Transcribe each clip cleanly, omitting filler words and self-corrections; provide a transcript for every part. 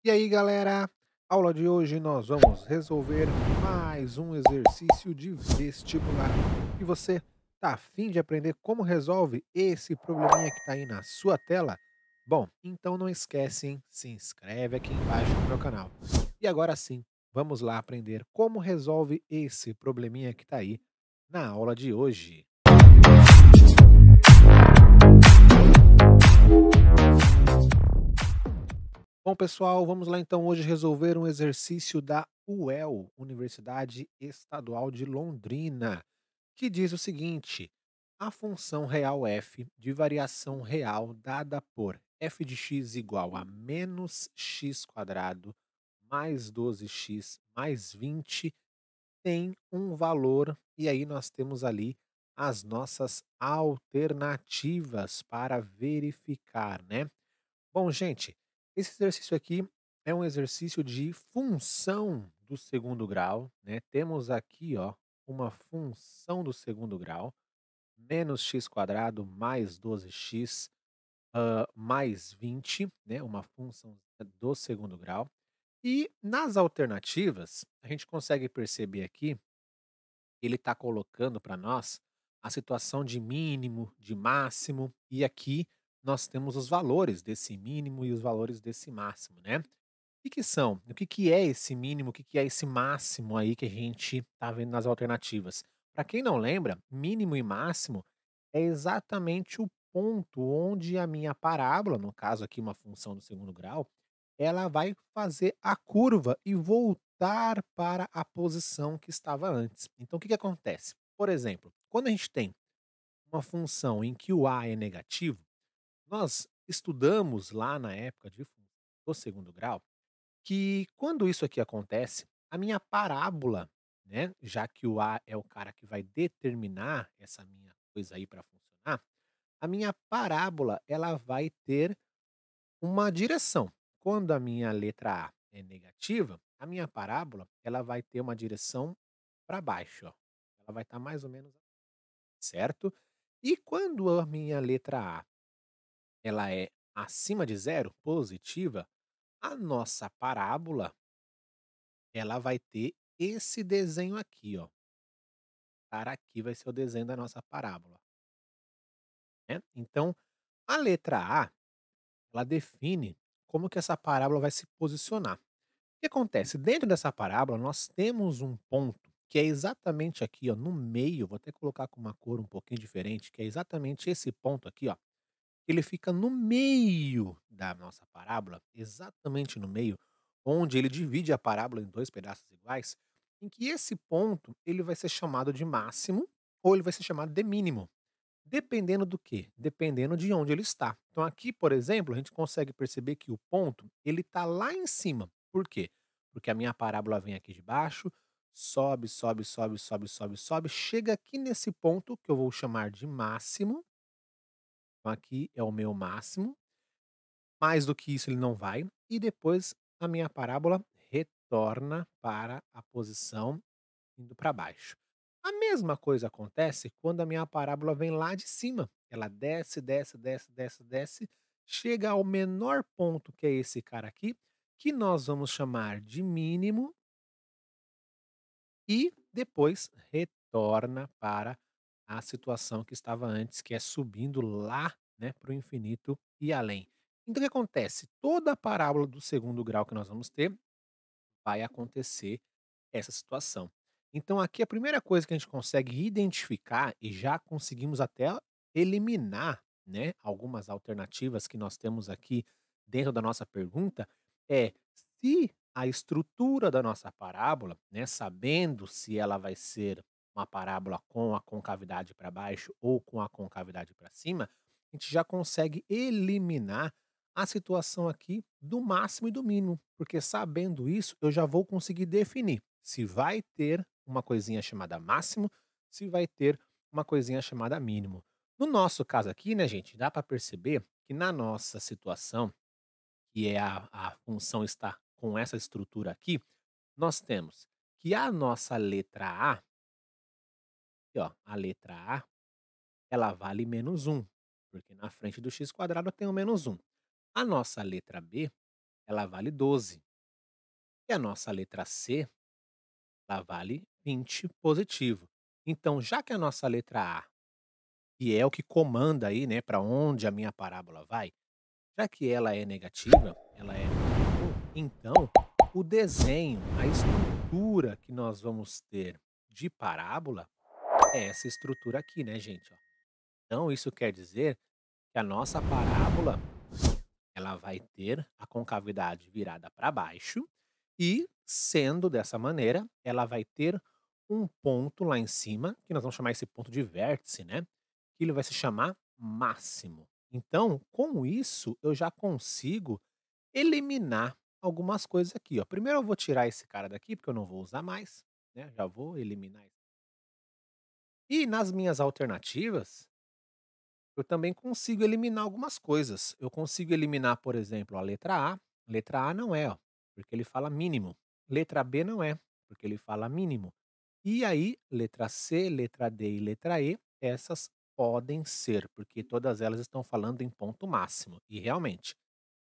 E aí, galera? Aula de hoje nós vamos resolver mais um exercício de vestibular. E você tá afim de aprender como resolve esse probleminha que tá aí na sua tela? Bom, então não esquece, hein? Se inscreve aqui embaixo no meu canal. E agora sim, vamos lá aprender como resolve esse probleminha que tá aí na aula de hoje. Bom, pessoal, vamos lá então hoje resolver um exercício da UEL, Universidade Estadual de Londrina, que diz o seguinte: a função real f de variação real dada por f de x igual a menos x quadrado mais 12x mais 20 tem um valor, e aí nós temos ali as nossas alternativas para verificar, né? Bom, gente, esse exercício aqui é um exercício de função do segundo grau, né? Temos aqui, ó, uma função do segundo grau, menos x quadrado mais 12x mais 20, né? Uma função do segundo grau. E nas alternativas, a gente consegue perceber aqui que ele está colocando para nós a situação de mínimo, de máximo, e aqui nós temos os valores desse mínimo e os valores desse máximo, né? Que são? O que que é esse mínimo, o que que é esse máximo aí que a gente está vendo nas alternativas? Para quem não lembra, mínimo e máximo é exatamente o ponto onde a minha parábola, no caso aqui uma função do segundo grau, ela vai fazer a curva e voltar para a posição que estava antes. Então o que que acontece? Por exemplo, quando a gente tem uma função em que o a é negativo, nós estudamos lá na época de função do segundo grau que quando isso aqui acontece, a minha parábola, né, já que o A é o cara que vai determinar essa minha coisa aí para funcionar, a minha parábola ela vai ter uma direção. Quando a minha letra A é negativa, a minha parábola ela vai ter uma direção para baixo, ó. Ela vai estar mais ou menos assim, certo? E quando a minha letra A ela é acima de zero, positiva, a nossa parábola ela vai ter esse desenho aqui, ó. Cara, aqui vai ser o desenho da nossa parábola, né. Então, a letra A, ela define como que essa parábola vai se posicionar. O que acontece? Dentro dessa parábola, nós temos um ponto que é exatamente aqui, ó, no meio, vou até colocar com uma cor um pouquinho diferente, que é exatamente esse ponto aqui, ó. Ele fica no meio da nossa parábola, exatamente no meio, onde ele divide a parábola em 2 pedaços iguais, em que esse ponto ele vai ser chamado de máximo ou ele vai ser chamado de mínimo. Dependendo do quê? Dependendo de onde ele está. Então aqui, por exemplo, a gente consegue perceber que o ponto ele está lá em cima. Por quê? Porque a minha parábola vem aqui de baixo, sobe, sobe, sobe, sobe, sobe, sobe, chega aqui nesse ponto que eu vou chamar de máximo. Então aqui é o meu máximo. Mais do que isso ele não vai, e depois a minha parábola retorna para a posição indo para baixo. A mesma coisa acontece quando a minha parábola vem lá de cima. Ela desce, desce, desce, desce, desce, chega ao menor ponto, que é esse cara aqui, que nós vamos chamar de mínimo, e depois retorna para a situação que estava antes, que é subindo lá, né, para o infinito e além. Então o que acontece? Toda a parábola do segundo grau que nós vamos ter, vai acontecer essa situação. Então aqui a primeira coisa que a gente consegue identificar e já conseguimos até eliminar, né, algumas alternativas que nós temos aqui dentro da nossa pergunta, é se a estrutura da nossa parábola, né, sabendo se ela vai ser uma parábola com a concavidade para baixo ou com a concavidade para cima, a gente já consegue eliminar a situação aqui do máximo e do mínimo, porque sabendo isso, eu já vou conseguir definir se vai ter uma coisinha chamada máximo, se vai ter uma coisinha chamada mínimo. No nosso caso aqui, né, gente, dá para perceber que na nossa situação, que é a função está com essa estrutura aqui, nós temos que a nossa letra A, aqui, ó, a letra A, ela vale menos um, porque na frente do x quadrado tem o menos um. A nossa letra B ela vale 12. E a nossa letra C, ela vale 20 positivo. Então, já que a nossa letra A, que é o que comanda aí, né, para onde a minha parábola vai, já que ela é negativa, ela é número 1, então o desenho, a estrutura que nós vamos ter de parábola é essa estrutura aqui, né, gente, ó. Então isso quer dizer que a nossa parábola, ela vai ter a concavidade virada para baixo e, sendo dessa maneira, ela vai ter um ponto lá em cima, que nós vamos chamar esse ponto de vértice, né, que ele vai se chamar máximo. Então, com isso, eu já consigo eliminar algumas coisas aqui, ó. Primeiro eu vou tirar esse cara daqui, porque eu não vou usar mais, né, já vou eliminar. E nas minhas alternativas, eu também consigo eliminar algumas coisas. Eu consigo eliminar, por exemplo, a letra A. Letra A não é, ó, porque ele fala mínimo. Letra B não é, porque ele fala mínimo. E aí, letra C, letra D e letra E, essas podem ser, porque todas elas estão falando em ponto máximo. E realmente,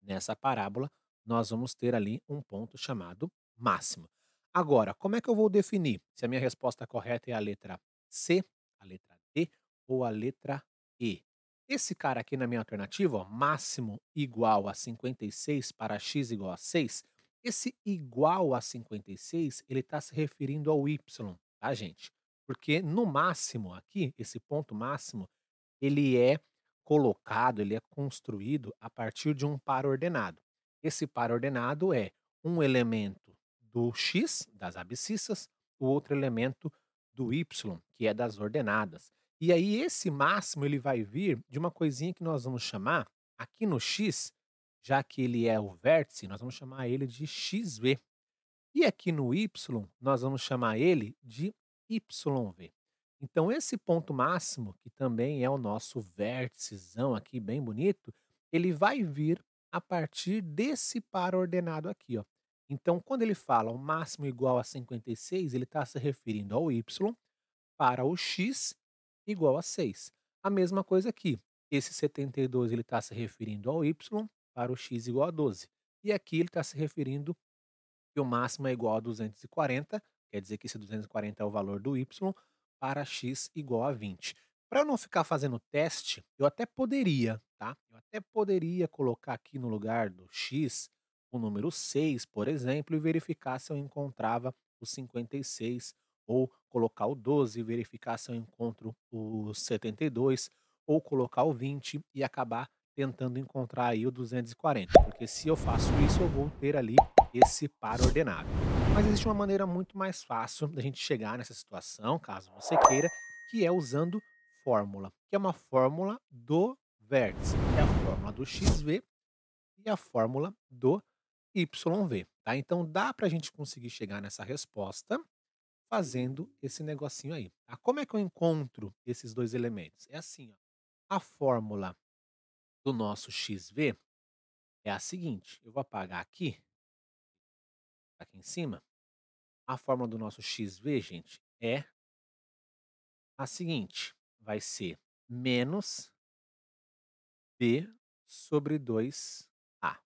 nessa parábola, nós vamos ter ali um ponto chamado máximo. Agora, como é que eu vou definir se a minha resposta correta é a letra C, a letra D ou a letra E? Esse cara aqui na minha alternativa, ó, máximo igual a 56 para x igual a 6, esse igual a 56, ele está se referindo ao y, tá, gente? Porque no máximo aqui, esse ponto máximo, ele é colocado, ele é construído a partir de um par ordenado. Esse par ordenado é um elemento do x, das abscissas, o outro elemento do y, que é das ordenadas. E aí esse máximo ele vai vir de uma coisinha que nós vamos chamar, aqui no x, já que ele é o vértice, nós vamos chamar ele de xv. E aqui no y, nós vamos chamar ele de YV. Então esse ponto máximo, que também é o nosso vérticezão aqui bem bonito, ele vai vir a partir desse par ordenado aqui, ó. Então quando ele fala o máximo igual a 56, ele está se referindo ao y para o x igual a 6. A mesma coisa aqui. Esse 72 ele está se referindo ao y para o x igual a 12. E aqui ele está se referindo que o máximo é igual a 240, quer dizer que esse 240 é o valor do y, para x igual a 20. Para eu não ficar fazendo teste, eu até poderia, tá? Eu até poderia colocar aqui no lugar do x o número 6, por exemplo, e verificar se eu encontrava o 56, ou colocar o 12 e verificar se eu encontro o 72, ou colocar o 20 e acabar tentando encontrar aí o 240, porque se eu faço isso, eu vou ter ali esse par ordenado. Mas existe uma maneira muito mais fácil da gente chegar nessa situação, caso você queira, que é usando fórmula, que é uma fórmula do vértice, que é a fórmula do xv e a fórmula do yv, tá? Então dá para a gente conseguir chegar nessa resposta fazendo esse negocinho aí, tá? Como é que eu encontro esses dois elementos? É assim, ó, a fórmula do nosso xv é a seguinte, eu vou apagar aqui em cima. A fórmula do nosso xv, gente, é a seguinte: vai ser menos b sobre 2a.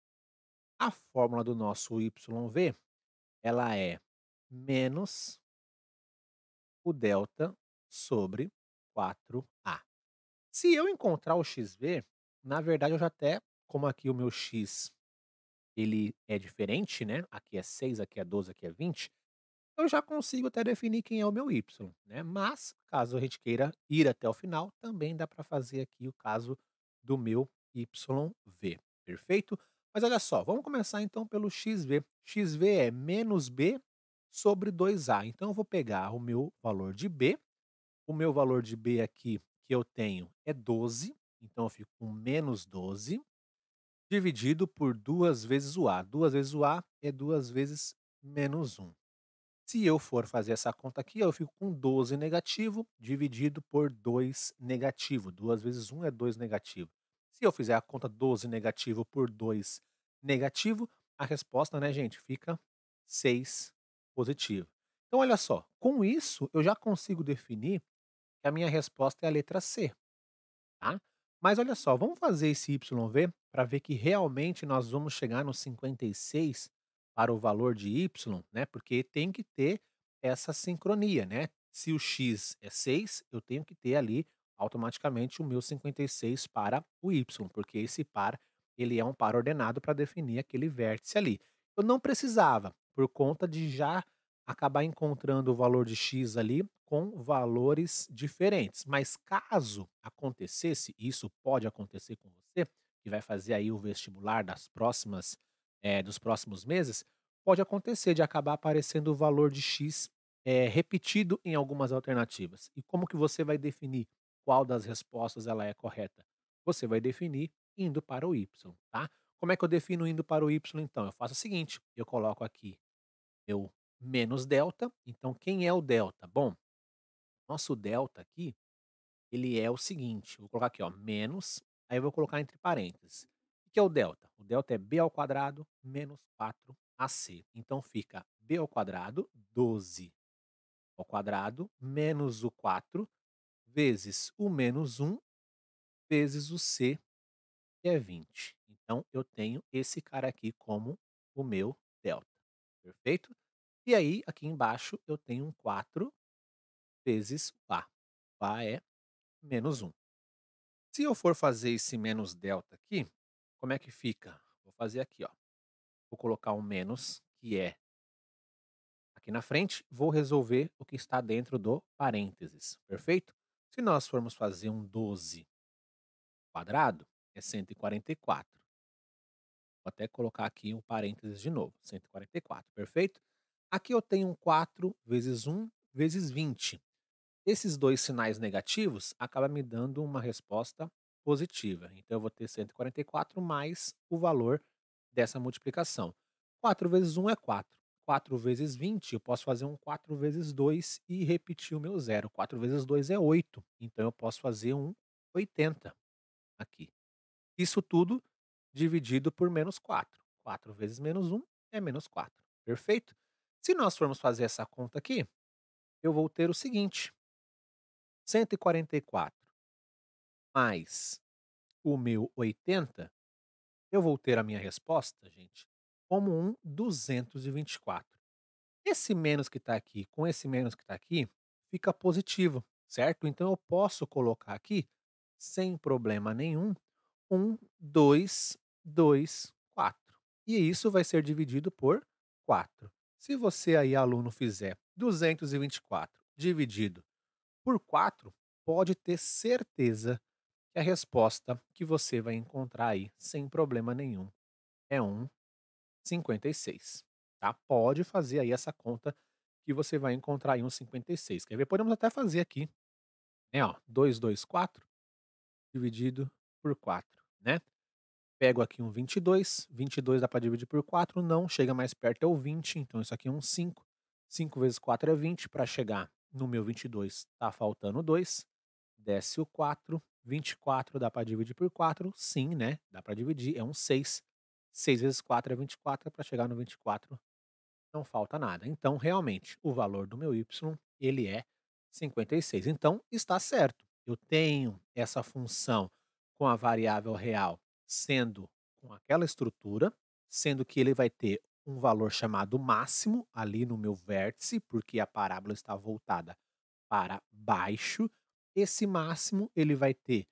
A fórmula do nosso yv, ela é menos o delta sobre 4a. Se eu encontrar o xv, na verdade eu já até, como aqui o meu x ele é diferente, né? Aqui é 6, aqui é 12, aqui é 20. Eu já consigo até definir quem é o meu Y, né? Mas, caso a gente queira ir até o final, também dá para fazer aqui o caso do meu YV, perfeito? Mas olha só, vamos começar então pelo XV. XV é menos B sobre 2A. Então eu vou pegar o meu valor de B. O meu valor de B aqui que eu tenho é 12, então eu fico com menos 12, dividido por 2 vezes o A. 2 vezes o A é 2 vezes menos 1. Se eu for fazer essa conta aqui, eu fico com 12 negativo dividido por 2 negativo. 2 vezes 1 é 2 negativo. Se eu fizer a conta 12 negativo por 2 negativo, a resposta, né, gente, fica 6 positivo. Então, olha só, com isso eu já consigo definir que a minha resposta é a letra C, tá? Mas olha só, vamos fazer esse YV para ver que realmente nós vamos chegar no 56 para o valor de y, né, porque tem que ter essa sincronia, né. Se o x é 6, eu tenho que ter ali automaticamente o meu 56 para o y, porque esse par, ele é um par ordenado para definir aquele vértice ali. Eu não precisava, por conta de já acabar encontrando o valor de x ali com valores diferentes. Mas caso acontecesse, e isso pode acontecer com você, que vai fazer aí o vestibular dos próximos meses, pode acontecer de acabar aparecendo o valor de x repetido em algumas alternativas. E como que você vai definir qual das respostas ela é correta? Você vai definir indo para o y, tá? Como é que eu defino indo para o y então? Eu faço o seguinte, eu coloco aqui meu menos delta, então quem é o delta? Bom, nosso delta aqui, ele é o seguinte, vou colocar aqui ó, menos, aí eu vou colocar entre parênteses. O que é o delta? O delta é b ao quadrado menos 4ac. Então fica b ao quadrado, 12 ao quadrado, menos o 4, vezes o menos 1, vezes o c, que é 20. Então eu tenho esse cara aqui como o meu delta, perfeito? E aí, aqui embaixo, eu tenho um 4 vezes o A. O A é menos 1. Se eu for fazer esse menos delta aqui, como é que fica? Vou fazer aqui, ó. Vou colocar um menos, que é aqui na frente, vou resolver o que está dentro do parênteses, perfeito? Se nós formos fazer um 12 quadrado, é 144. Vou até colocar aqui um parênteses de novo, 144, perfeito? Aqui eu tenho um 4 vezes 1 vezes 20. Esses 2 sinais negativos acaba me dando uma resposta positiva. Então eu vou ter 144 mais o valor dessa multiplicação. 4 vezes 1 é 4. 4 vezes 20, eu posso fazer um 4 vezes 2 e repetir o meu zero. 4 vezes 2 é 8. Então eu posso fazer um 80 aqui. Isso tudo dividido por menos 4. 4 vezes menos 1 é menos 4. Perfeito? Se nós formos fazer essa conta aqui, eu vou ter o seguinte: 144 mais o meu 80, eu vou ter a minha resposta, gente, como um 224. Esse menos que está aqui com esse menos que está aqui, fica positivo, certo? Então eu posso colocar aqui, sem problema nenhum, um 2, 2, 4. E isso vai ser dividido por 4. Se você aí, aluno, fizer 224 dividido por 4, pode ter certeza que a resposta que você vai encontrar aí, sem problema nenhum, é um 56, tá? Pode fazer aí essa conta que você vai encontrar aí um 56. Quer ver? Podemos até fazer aqui, né, ó, 224 dividido por 4, né? Pego aqui um 22, 22 dá para dividir por 4, não, chega mais perto é o 20, então isso aqui é um 5. 5 vezes 4 é 20, para chegar no meu 22 tá faltando 2, desce o 4, 24 dá para dividir por 4, sim, né, dá para dividir, é um 6. 6 vezes 4 é 24, para chegar no 24 não falta nada. Então, realmente, o valor do meu y, ele é 56. Então, está certo. Eu tenho essa função com a variável real sendo com aquela estrutura, sendo que ele vai ter um valor chamado máximo ali no meu vértice, porque a parábola está voltada para baixo. Esse máximo ele vai ter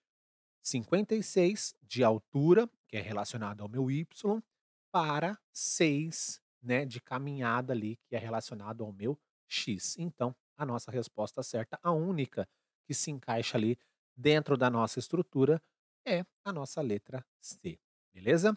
56 de altura, que é relacionado ao meu y, para 6, né, de caminhada ali, que é relacionado ao meu x. Então, a nossa resposta certa, a única que se encaixa ali dentro da nossa estrutura, é a nossa letra C. Beleza?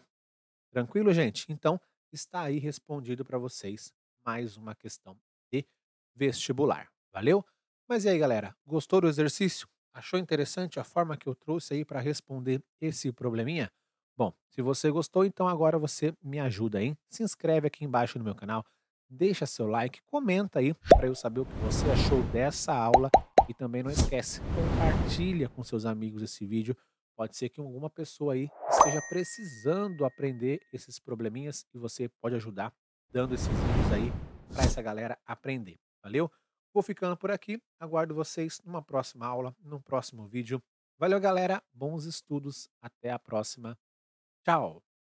Tranquilo, gente? Então, está aí respondido para vocês mais uma questão de vestibular. Valeu? Mas e aí, galera? Gostou do exercício? Achou interessante a forma que eu trouxe aí para responder esse probleminha? Bom, se você gostou, então agora você me ajuda, hein? Se inscreve aqui embaixo no meu canal, deixa seu like, comenta aí para eu saber o que você achou dessa aula e também não esquece, compartilha com seus amigos esse vídeo. Pode ser que alguma pessoa aí esteja precisando aprender esses probleminhas e você pode ajudar dando esses vídeos aí para essa galera aprender. Valeu? Vou ficando por aqui. Aguardo vocês numa próxima aula, num próximo vídeo. Valeu, galera. Bons estudos. Até a próxima. Tchau.